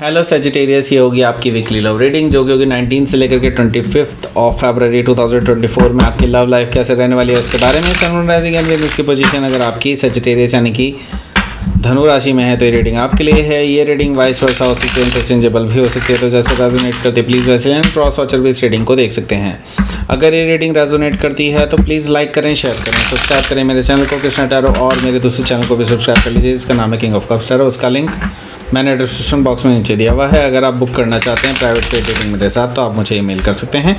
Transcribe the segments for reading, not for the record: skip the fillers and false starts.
Hello Sagittarius, ये होगी आपकी वीकली लव रीडिंग जो कि होगी 19 से लेकर के 25 ऑफ फरवरी 2024 में आपकी लव लाइफ कैसे रहने वाली है उसके बारे में। सन राइजिंग एंड वीनस की पोजीशन अगर आपकी सेजिटेरियस यानी कि धनु राशि में है तो ये रीडिंग आपके लिए है। ये रीडिंग वाइस वर्सा हो सकती है, इंटरचेंजेबल भी हो सकती है, तो जैसे रेजोनेट करती है प्लीज़ वैसे एंड क्रॉस वॉचर भी इस रीडिंग को देख सकते हैं। अगर ये रीडिंग रेजोनेट करती है तो प्लीज़ लाइक करें, शेयर करें, सब्सक्राइब करें मेरे चैनल को कृष्णा टैरो, और मेरे दूसरे चैनल को भी सब्सक्राइब कर लीजिए जिसका नाम है किंग ऑफ कप्स टैरो। उसका लिंक मैंने डिस्क्रिप्शन बॉक्स में नीचे दिया हुआ है। अगर आप बुक करना चाहते हैं प्राइवेट पेड रीडिंग मेरे साथ तो आप मुझे ईमेल कर सकते हैं।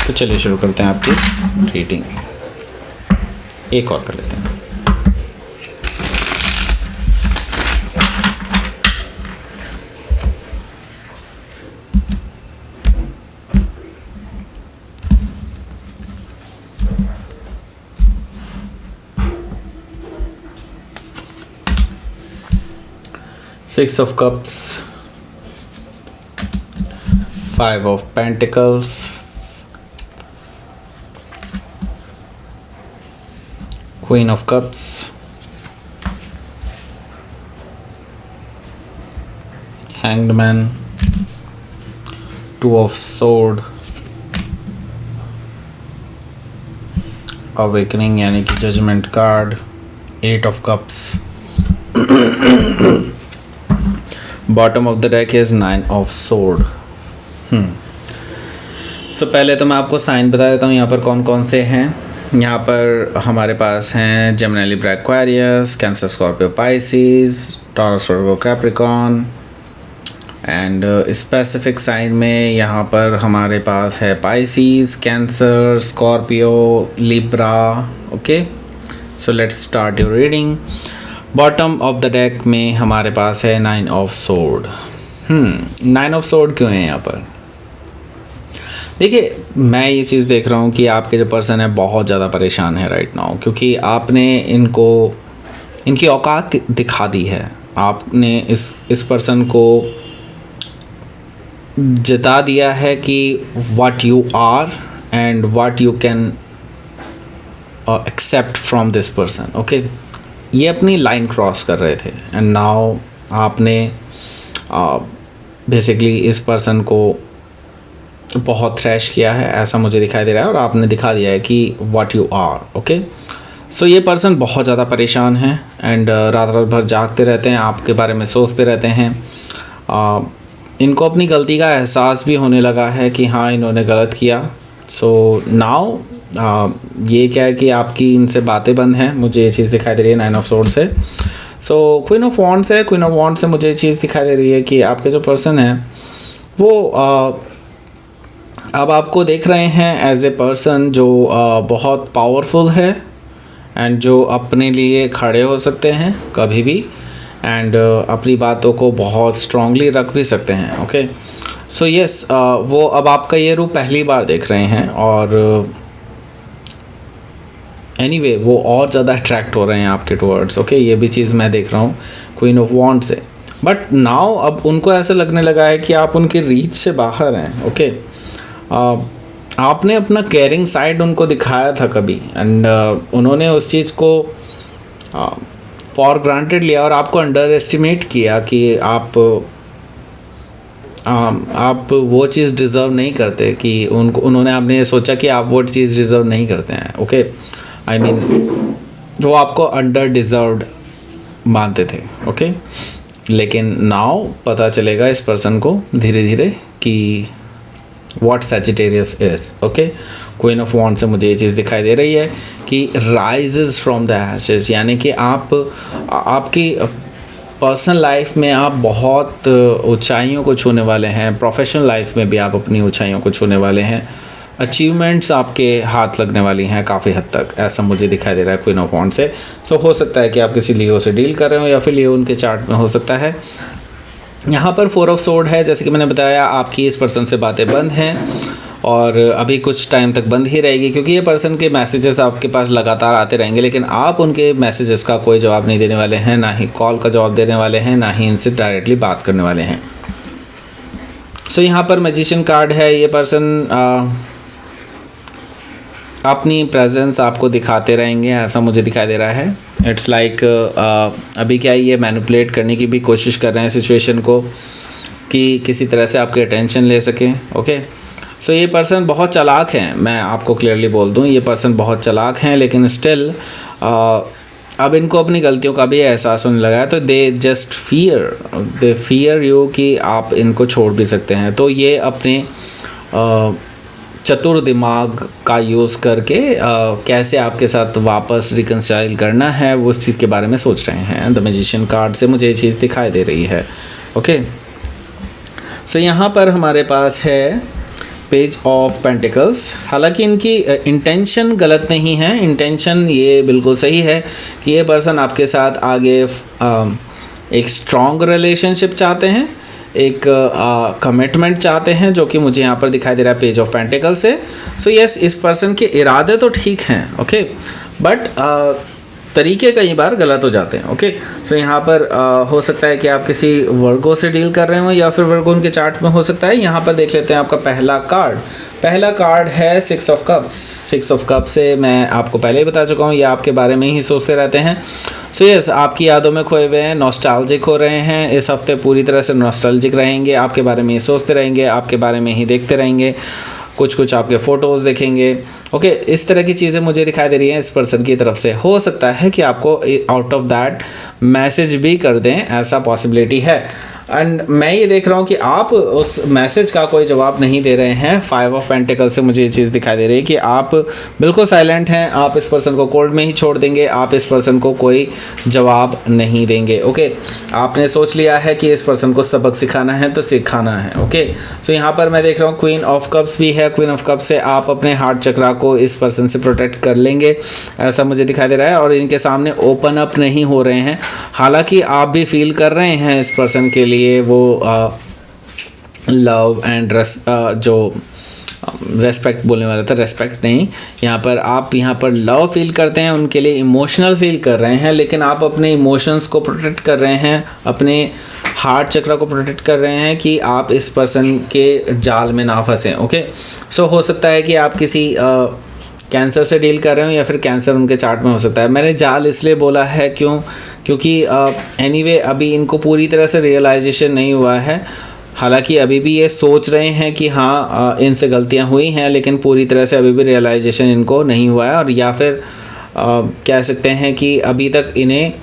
तो चलिए शुरू करते हैं आपकी रीडिंग। एक और कर लेते हैं। Six of Cups, Five of Pentacles, Queen of Cups, Hanged Man, Two of Sword, Awakening यानी कि judgement card, Eight of Cups, bottom of the deck is 9 of sword. So पहले तो मैं आपको साइन बता देता हूँ यहाँ पर कौन कौन से हैं। यहाँ पर हमारे पास हैं Gemini, Libra, Aquarius, Cancer, Scorpio, Pisces, Taurus, Virgo, Capricorn. And specific sign में यहाँ पर हमारे पास है Pisces, Cancer, Scorpio, Libra. Okay, so let's start your reading. Bottom of the deck में हमारे पास है 9 ऑफ सोर्ड। 9 ऑफ सोर्ड क्यों है यहाँ पर? देखिए, मैं ये चीज़ देख रहा हूँ कि आपके जो पर्सन है बहुत ज़्यादा परेशान है राइट नाउ, क्योंकि आपने इनकी औकात दिखा दी है। आपने इस पर्सन को जता दिया है कि what you are and what you can accept from this person. Okay, ये अपनी लाइन क्रॉस कर रहे थे एंड नाउ आपने बेसिकली इस पर्सन को बहुत थ्रैश किया है, ऐसा मुझे दिखाई दे रहा है, और आपने दिखा दिया है कि व्हाट यू आर। ओके, सो ये पर्सन बहुत ज़्यादा परेशान है एंड रात रात भर जागते रहते हैं, आपके बारे में सोचते रहते हैं। इनको अपनी गलती का एहसास भी होने लगा है कि हाँ इन्होंने गलत किया। सो नाउ ये क्या है कि आपकी इनसे बातें बंद हैं, मुझे ये चीज़ दिखाई दे रही है 9 ऑफ सोर्ड से। सो क्वीन ऑफ वॉन्ड्स है, क्वीन ऑफ वॉन्ड्स से मुझे ये चीज़ दिखाई दे रही है कि आपके जो पर्सन है वो अब आपको देख रहे हैं एज ए पर्सन जो बहुत पावरफुल है एंड जो अपने लिए खड़े हो सकते हैं कभी भी एंड अपनी बातों को बहुत स्ट्रांगली रख भी सकते हैं। ओके, सो यस, वो अब आपका ये रूप पहली बार देख रहे हैं और एनीवे वो और ज़्यादा अट्रैक्ट हो रहे हैं आपके टुवर्ड्स। ओके, ये भी चीज़ मैं देख रहा हूँ क्वीन ऑफ वॉन्ड से। बट नाउ अब उनको ऐसा लगने लगा है कि आप उनकी रीच से बाहर हैं। ओके, आपने अपना केयरिंग साइड उनको दिखाया था कभी एंड उन्होंने उस चीज़ को फॉर ग्रांटेड लिया और आपको अंडर एस्टिमेट किया कि आप वो चीज़ डिज़र्व नहीं करते, कि उन्होंने आपने ये सोचा कि आप वो चीज़ डिज़र्व नहीं करते हैं। ओके, आई मीन वो आपको अंडर डिज़र्व्ड मानते थे। ओके, लेकिन नाउ पता चलेगा इस पर्सन को धीरे धीरे कि what Sagittarius is. Okay, queen of wand से मुझे ये चीज़ दिखाई दे रही है कि राइजेस फ्रॉम द एशेस, यानी कि आपकी पर्सनल लाइफ में आप बहुत ऊंचाइयों को छूने वाले हैं, प्रोफेशनल लाइफ में भी आप अपनी ऊंचाइयों को छूने वाले हैं, अचीवमेंट्स आपके हाथ लगने वाली हैं काफ़ी हद तक, ऐसा मुझे दिखाई दे रहा है क्वीन ऑफ वॉन्ड से। सो हो सकता है कि आप किसी लियो से डील कर रहे हो या फिर लियो उनके चार्ट में हो सकता है। यहाँ पर 4 ऑफ सोर्ड है, जैसे कि मैंने बताया आपकी इस पर्सन से बातें बंद हैं और अभी कुछ टाइम तक बंद ही रहेगी, क्योंकि ये पर्सन के मैसेजेस आपके पास लगातार आते रहेंगे, लेकिन आप उनके मैसेजेस का कोई जवाब नहीं देने वाले हैं, ना ही कॉल का जवाब देने वाले हैं, ना ही इनसे डायरेक्टली बात करने वाले हैं। सो यहाँ पर मैजिशियन कार्ड है। ये पर्सन अपनी प्रेजेंस आपको दिखाते रहेंगे, ऐसा मुझे दिखाई दे रहा है। इट्स लाइक अभी क्या है, ये मैनिपुलेट करने की भी कोशिश कर रहे हैं सिचुएशन को, कि किसी तरह से आपकी अटेंशन ले सकें। ओके, सो ये पर्सन बहुत चालाक हैं, मैं आपको क्लियरली बोल दूं, ये पर्सन बहुत चालाक हैं, लेकिन स्टिल अब इनको अपनी गलतियों का भी एहसास होने लगा है, तो दे फियर यू कि आप इनको छोड़ भी सकते हैं। तो ये अपने चतुर दिमाग का यूज़ करके कैसे आपके साथ वापस रिकन्साइल करना है वो उस चीज़ के बारे में सोच रहे हैं। द मैजिशियन कार्ड से मुझे ये चीज़ दिखाई दे रही है। ओके, सो यहाँ पर हमारे पास है पेज ऑफ पेंटिकल्स। हालांकि इनकी इंटेंशन गलत नहीं है, इंटेंशन ये बिल्कुल सही है कि ये पर्सन आपके साथ आगे एक स्ट्रॉन्ग रिलेशनशिप चाहते हैं, एक कमिटमेंट चाहते हैं, जो कि मुझे यहाँ पर दिखाई दे रहा है पेज ऑफ पेंटिकल से। सो यस, इस पर्सन के इरादे तो ठीक हैं, ओके, बट तरीके कई बार गलत हो जाते हैं। ओके, सो यहाँ पर हो सकता है कि आप किसी वर्गो से डील कर रहे हो या फिर वर्गो उनके चार्ट में हो सकता है। यहाँ पर देख लेते हैं आपका पहला कार्ड है 6 ऑफ कप्स। 6 ऑफ कप से मैं आपको पहले ही बता चुका हूँ, ये आपके बारे में ही सोचते रहते हैं। सो यस, आपकी यादों में खोए हुए हैं, नॉस्टैल्जिक हो रहे हैं, इस हफ्ते पूरी तरह से नॉस्टैल्जिक रहेंगे, आपके बारे में ही सोचते रहेंगे, आपके बारे में ही देखते रहेंगे, कुछ आपके फ़ोटोज़ देखेंगे। ओके, इस तरह की चीज़ें मुझे दिखाई दे रही हैं इस पर्सन की तरफ से। हो सकता है कि आपको आउट ऑफ दैट मैसेज भी कर दें, ऐसा पॉसिबिलिटी है। एंड मैं ये देख रहा हूँ कि आप उस मैसेज का कोई जवाब नहीं दे रहे हैं। 5 ऑफ पेंटिकल से मुझे ये चीज़ दिखाई दे रही है कि आप बिल्कुल साइलेंट हैं, आप इस पर्सन को कोल्ड में ही छोड़ देंगे, आप इस पर्सन को कोई जवाब नहीं देंगे। ओके, आपने सोच लिया है कि इस पर्सन को सबक सिखाना है तो सिखाना है। ओके, सो यहाँ पर मैं देख रहा हूँ क्वीन ऑफ कप्स भी है। क्वीन ऑफ कप्स से आप अपने हार्ट चक्रा को इस पर्सन से प्रोटेक्ट कर लेंगे, ऐसा मुझे दिखाई दे रहा है, और इनके सामने ओपन अप नहीं हो रहे हैं। हालांकि आप भी फील कर रहे हैं इस पर्सन के लिए वो लव एंड जो रेस्पेक्ट बोलने वाला था, रेस्पेक्ट नहीं, यहाँ पर लव फील करते हैं, उनके लिए इमोशनल फील कर रहे हैं, लेकिन आप अपने इमोशंस को प्रोटेक्ट कर रहे हैं, अपने हार्ट चक्र को प्रोटेक्ट कर रहे हैं कि आप इस पर्सन के जाल में ना फंसें। ओके, सो हो सकता है कि आप किसी कैंसर से डील कर रहे हो या फिर कैंसर उनके चार्ट में हो सकता है। मैंने जाल इसलिए बोला है क्योंकि एनीवे अभी इनको पूरी तरह से रियलाइजेशन नहीं हुआ है। हालांकि अभी भी ये सोच रहे हैं कि हाँ इनसे गलतियां हुई हैं, लेकिन पूरी तरह से अभी भी रियलाइजेशन इनको नहीं हुआ है, और या फिर कह सकते हैं कि अभी तक इन्हें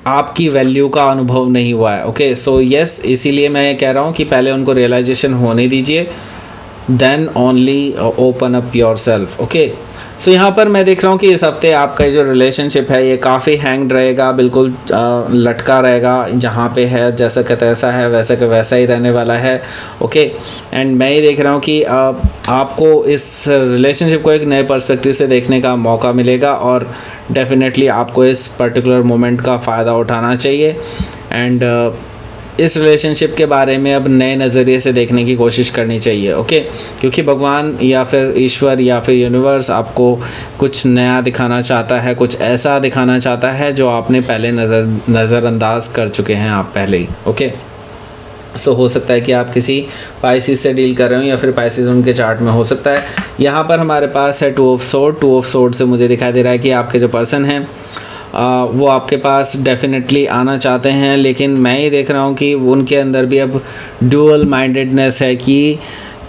आपकी वैल्यू का अनुभव नहीं हुआ है। ओके, सो यस, इसीलिए मैं कह रहा हूँ कि पहले उनको रियलाइजेशन होने दीजिए, then only open up yourself. Okay, so यहाँ पर मैं देख रहा हूँ कि इस हफ्ते आपका जो रिलेशनशिप है ये काफ़ी हैंग्ड रहेगा, बिल्कुल लटका रहेगा, जहाँ पे है जैसा का तैसा है वैसा का वैसा ही रहने वाला है। ओके, एंड मैं ये देख रहा हूँ कि आपको इस रिलेशनशिप को एक नए पर्सपेक्टिव से देखने का मौका मिलेगा, और डेफिनेटली आपको इस पर्टिकुलर मोमेंट का फ़ायदा उठाना चाहिए, एंड इस रिलेशनशिप के बारे में अब नए नज़रिए से देखने की कोशिश करनी चाहिए। ओके, क्योंकि भगवान या फिर ईश्वर या फिर यूनिवर्स आपको कुछ नया दिखाना चाहता है, कुछ ऐसा दिखाना चाहता है जो आपने पहले नज़रअंदाज कर चुके हैं आप पहले ही। ओके, सो हो सकता है कि आप किसी पाइसिस से डील कर रहे हो या फिर पाइसिस उनके चार्ट में हो सकता है। यहाँ पर हमारे पास है 2 ऑफ सोर्ड से मुझे दिखाई दे रहा है कि आपके जो पर्सन हैं वो आपके पास डेफिनेटली आना चाहते हैं, लेकिन मैं ये देख रहा हूँ कि उनके अंदर भी अब ड्यूअल माइंडेडनेस है कि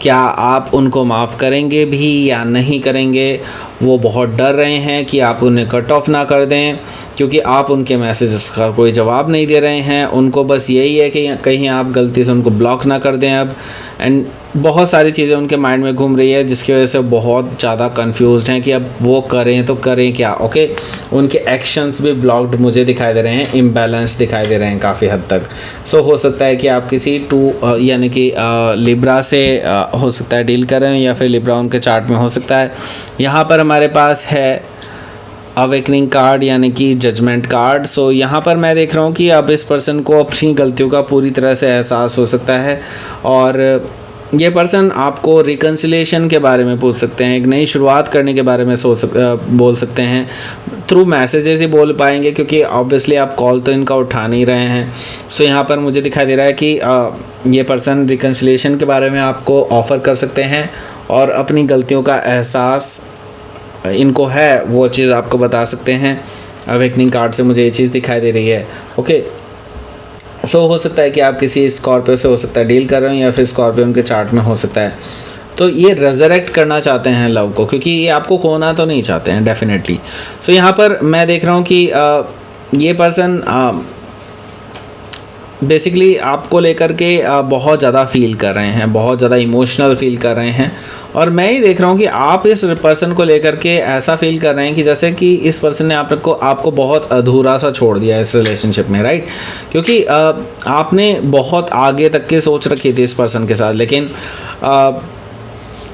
क्या आप उनको माफ़ करेंगे भी या नहीं करेंगे। वो बहुत डर रहे हैं कि आप उन्हें कट ऑफ ना कर दें, क्योंकि आप उनके मैसेजेस का कोई जवाब नहीं दे रहे हैं। उनको बस यही है कि कहीं आप गलती से उनको ब्लॉक ना कर दें अब, एंड बहुत सारी चीज़ें उनके माइंड में घूम रही है, जिसकी वजह से बहुत ज़्यादा कंफ्यूज्ड हैं कि अब वो करें तो करें क्या। ओके, उनके एक्शंस भी ब्लॉक्ड मुझे दिखाई दे रहे हैं, इम्बैलेंस दिखाई दे रहे हैं काफ़ी हद तक। सो हो सकता है कि आप किसी यानी कि लिब्रा से हो सकता है डील कर रहे हैं, या फिर लिब्रा उनके चार्ट में हो सकता है। यहाँ पर हमारे पास है अवेकनिंग कार्ड यानी कि जजमेंट कार्ड। सो यहाँ पर मैं देख रहा हूँ कि अब इस पर्सन को अपनी गलतियों का पूरी तरह से एहसास हो सकता है, और ये पर्सन आपको रिकन्सिलेशन के बारे में पूछ सकते हैं, एक नई शुरुआत करने के बारे में बोल सकते हैं। थ्रू मैसेजेस ही बोल पाएंगे, क्योंकि ऑब्वियसली आप कॉल तो इनका उठा नहीं रहे हैं। सो यहाँ पर मुझे दिखाई दे रहा है कि ये पर्सन रिकन्सिलेशन के बारे में आपको ऑफ़र कर सकते हैं, और अपनी गलतियों का एहसास इनको है वो चीज़ आपको बता सकते हैं। अवेकनिंग कार्ड से मुझे ये चीज़ दिखाई दे रही है। ओके, सो हो सकता है कि आप किसी स्कॉर्पियो से हो सकता है डील कर रहे हो, या फिर स्कॉर्पियो उनके चार्ट में हो सकता है। तो ये रेजरेक्ट करना चाहते हैं लव को, क्योंकि ये आपको खोना तो नहीं चाहते हैं डेफिनेटली। सो यहाँ पर मैं देख रहा हूँ कि ये पर्सन बेसिकली आपको लेकर के बहुत ज़्यादा फील कर रहे हैं, बहुत ज़्यादा इमोशनल फील कर रहे हैं। और मैं ही देख रहा हूँ कि आप इस पर्सन को लेकर के ऐसा फील कर रहे हैं कि जैसे कि इस पर्सन ने आपको बहुत अधूरा सा छोड़ दिया इस रिलेशनशिप में, राइट। क्योंकि आपने बहुत आगे तक की सोच रखी थी इस पर्सन के साथ, लेकिन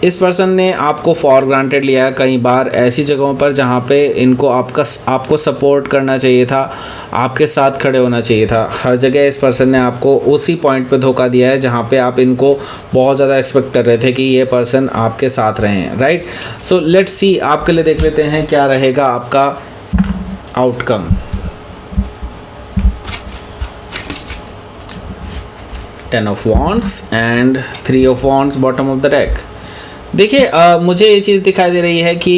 इस पर्सन ने आपको फॉर ग्रांटेड लिया है कई बार ऐसी जगहों पर जहाँ पे इनको आपको सपोर्ट करना चाहिए था, आपके साथ खड़े होना चाहिए था। हर जगह इस पर्सन ने आपको उसी पॉइंट पे धोखा दिया है जहाँ पे आप इनको बहुत ज़्यादा एक्सपेक्ट कर रहे थे कि ये पर्सन आपके साथ रहें, राइट। सो लेट्स सी, आपके लिए देख लेते हैं क्या रहेगा आपका outcome. Ten of wands and 3 of wands bottom of the deck. देखिए मुझे ये चीज़ दिखाई दे रही है कि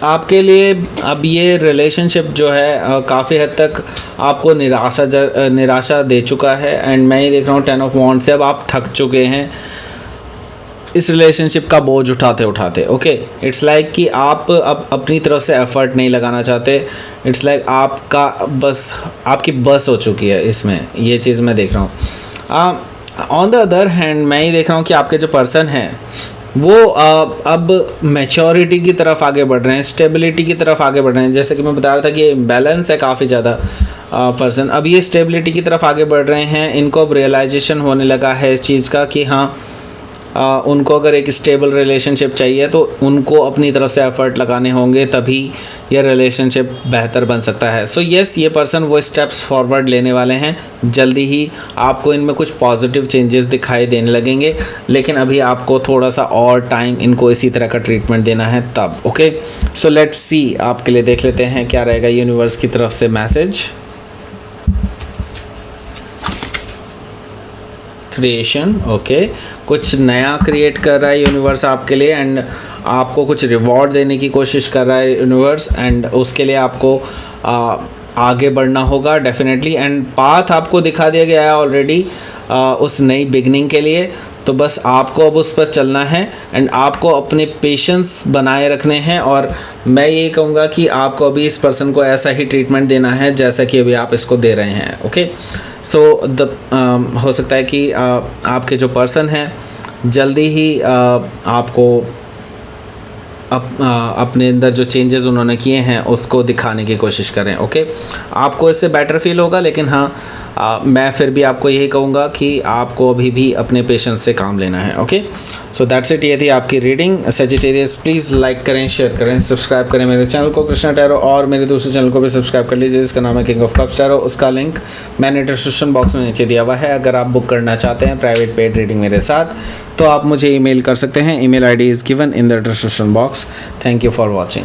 आपके लिए अब ये रिलेशनशिप जो है काफ़ी हद तक आपको निराशा दे चुका है। एंड मैं ये देख रहा हूँ 10 ऑफ वॉन्ड्स से अब आप थक चुके हैं इस रिलेशनशिप का बोझ उठाते उठाते। ओके, इट्स लाइक कि आप अब अपनी तरफ से एफर्ट नहीं लगाना चाहते। इट्स लाइक आपकी बस हो चुकी है इसमें, ये चीज़ मैं देख रहा हूँ। ऑन द अदर हैंड मैं ही देख रहा हूँ कि आपके जो पर्सन हैं वो अब मैच्योरिटी की तरफ आगे बढ़ रहे हैं, स्टेबिलिटी की तरफ आगे बढ़ रहे हैं। जैसे कि मैं बता रहा था कि ये बैलेंस है काफ़ी ज़्यादा पर्सन, अब ये स्टेबिलिटी की तरफ आगे बढ़ रहे हैं। इनको अब रियलाइजेशन होने लगा है इस चीज़ का कि हाँ उनको अगर एक स्टेबल रिलेशनशिप चाहिए तो उनको अपनी तरफ से एफर्ट लगाने होंगे, तभी ये रिलेशनशिप बेहतर बन सकता है। सो यस, ये पर्सन वो स्टेप्स फॉरवर्ड लेने वाले हैं जल्दी ही। आपको इनमें कुछ पॉजिटिव चेंजेस दिखाई देने लगेंगे, लेकिन अभी आपको थोड़ा सा और टाइम इनको इसी तरह का ट्रीटमेंट देना है तब। ओके, सो लेट्स सी, आपके लिए देख लेते हैं क्या रहेगा यूनिवर्स की तरफ से मैसेज। क्रिएशन, ओके, कुछ नया क्रिएट कर रहा है यूनिवर्स आपके लिए एंड आपको कुछ रिवॉर्ड देने की कोशिश कर रहा है यूनिवर्स। एंड उसके लिए आपको आगे बढ़ना होगा डेफिनेटली। एंड पाथ आपको दिखा दिया गया है ऑलरेडी उस नई बिगनिंग के लिए। तो बस आपको अब उस पर चलना है एंड आपको अपने पेशेंस बनाए रखने हैं। और मैं ये कहूँगा कि आपको अभी इस पर्सन को ऐसा ही ट्रीटमेंट देना है जैसा कि अभी आप इसको दे रहे हैं। ओके, सो हो सकता है कि आपके जो पर्सन हैं जल्दी ही आपको अपने अंदर जो चेंजेस उन्होंने किए हैं उसको दिखाने की कोशिश करें। ओके, आपको इससे बेटर फील होगा, लेकिन हाँ मैं फिर भी आपको यही कहूँगा कि आपको अभी भी अपने पेशेंस से काम लेना है। ओके, सो दैट्स इट, ये थी आपकी रीडिंग। सेजिटेरियस प्लीज़ लाइक करें, शेयर करें, सब्सक्राइब करें मेरे चैनल को कृष्णा टैरो, और मेरे दूसरे चैनल को भी सब्सक्राइब कर लीजिए जिसका नाम है किंग ऑफ कप्स टैरो। उसका लिंक मैंने डिस्क्रिप्शन बॉक्स में नीचे दिया हुआ है। अगर आप बुक करना चाहते हैं प्राइवेट पेड रीडिंग मेरे साथ तो आप मुझे ईमेल कर सकते हैं। Email ID is given in the description box. Thank you for watching.